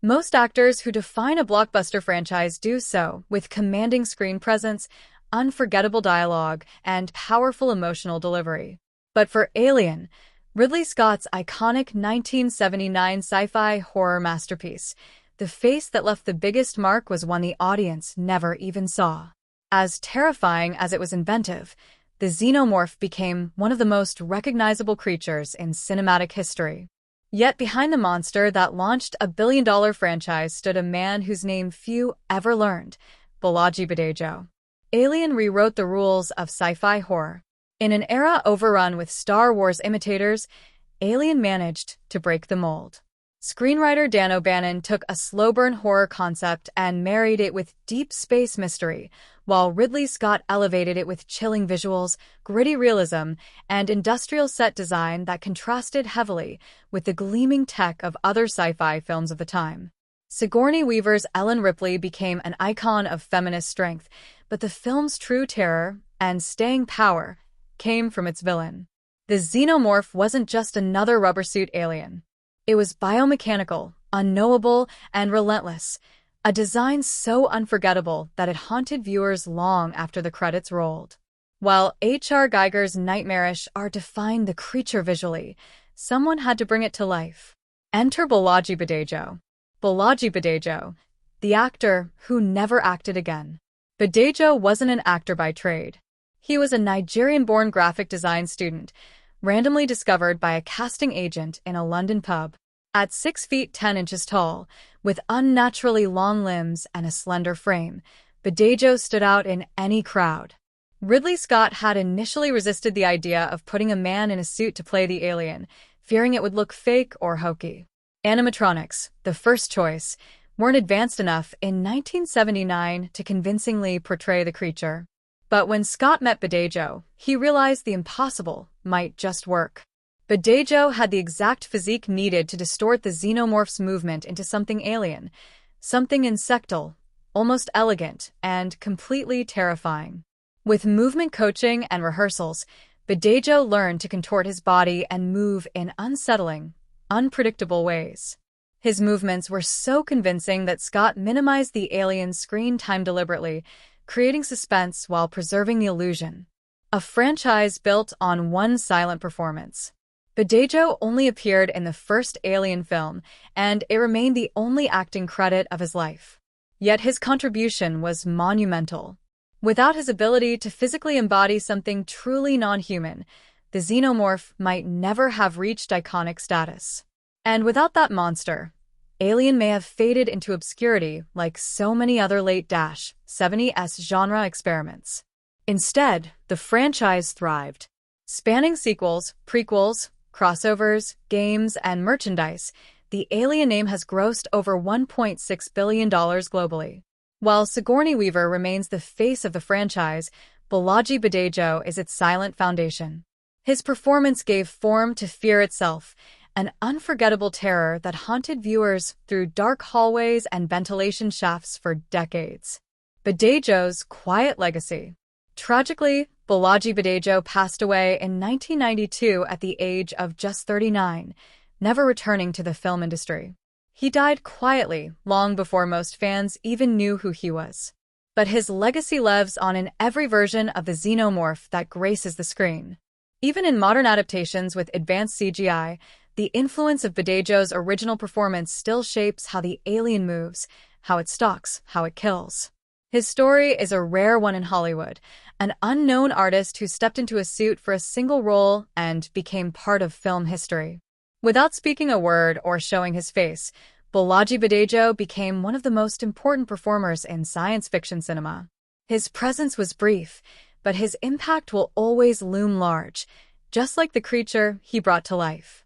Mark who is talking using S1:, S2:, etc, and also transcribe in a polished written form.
S1: Most actors who define a blockbuster franchise do so with commanding screen presence, unforgettable dialogue, and powerful emotional delivery. But for Alien, Ridley Scott's iconic 1979 sci-fi horror masterpiece, the face that left the biggest mark was one the audience never even saw. As terrifying as it was inventive, the xenomorph became one of the most recognizable creatures in cinematic history. Yet behind the monster that launched a billion-dollar franchise stood a man whose name few ever learned, Balaji Badejo. Alien rewrote the rules of sci-fi horror. In an era overrun with Star Wars imitators, Alien managed to break the mold. Screenwriter Dan O'Bannon took a slow-burn horror concept and married it with deep space mystery, while Ridley Scott elevated it with chilling visuals, gritty realism, and industrial set design that contrasted heavily with the gleaming tech of other sci-fi films of the time. Sigourney Weaver's Ellen Ripley became an icon of feminist strength, but the film's true terror and staying power came from its villain. The xenomorph wasn't just another rubber-suit alien. It was biomechanical, unknowable, and relentless, a design so unforgettable that it haunted viewers long after the credits rolled. While H.R. Giger's nightmarish art defined the creature visually, someone had to bring it to life. Enter Balaji Badejo. Balaji Badejo, the actor who never acted again. Badejo wasn't an actor by trade. He was a Nigerian-born graphic design student, randomly discovered by a casting agent in a London pub. At 6 feet 10 inches tall, with unnaturally long limbs and a slender frame, Badejo stood out in any crowd. Ridley Scott had initially resisted the idea of putting a man in a suit to play the alien, fearing it would look fake or hokey. Animatronics, the first choice, weren't advanced enough in 1979 to convincingly portray the creature. But when Scott met Badejo, he realized the impossible might just work. Badejo had the exact physique needed to distort the xenomorph's movement into something alien, something insectal, almost elegant, and completely terrifying. With movement coaching and rehearsals, Badejo learned to contort his body and move in unsettling, unpredictable ways. His movements were so convincing that Scott minimized the alien's screen time deliberately, creating suspense while preserving the illusion. A franchise built on one silent performance. Badejo only appeared in the first Alien film, and it remained the only acting credit of his life. Yet his contribution was monumental. Without his ability to physically embody something truly non-human, the xenomorph might never have reached iconic status. And without that monster, Alien may have faded into obscurity like so many other late-70s genre experiments. Instead, the franchise thrived. Spanning sequels, prequels, crossovers, games, and merchandise, the Alien name has grossed over $1.6 billion globally. While Sigourney Weaver remains the face of the franchise, Balaji Badejo is its silent foundation. His performance gave form to fear itself, an unforgettable terror that haunted viewers through dark hallways and ventilation shafts for decades. Badejo's quiet legacy. Tragically, Balaji Badejo passed away in 1992 at the age of just 39, never returning to the film industry. He died quietly, long before most fans even knew who he was. But his legacy lives on in every version of the xenomorph that graces the screen. Even in modern adaptations with advanced CGI, the influence of Badejo's original performance still shapes how the alien moves, how it stalks, how it kills. His story is a rare one in Hollywood, an unknown artist who stepped into a suit for a single role and became part of film history. Without speaking a word or showing his face, Balaji Badejo became one of the most important performers in science fiction cinema. His presence was brief, but his impact will always loom large, just like the creature he brought to life.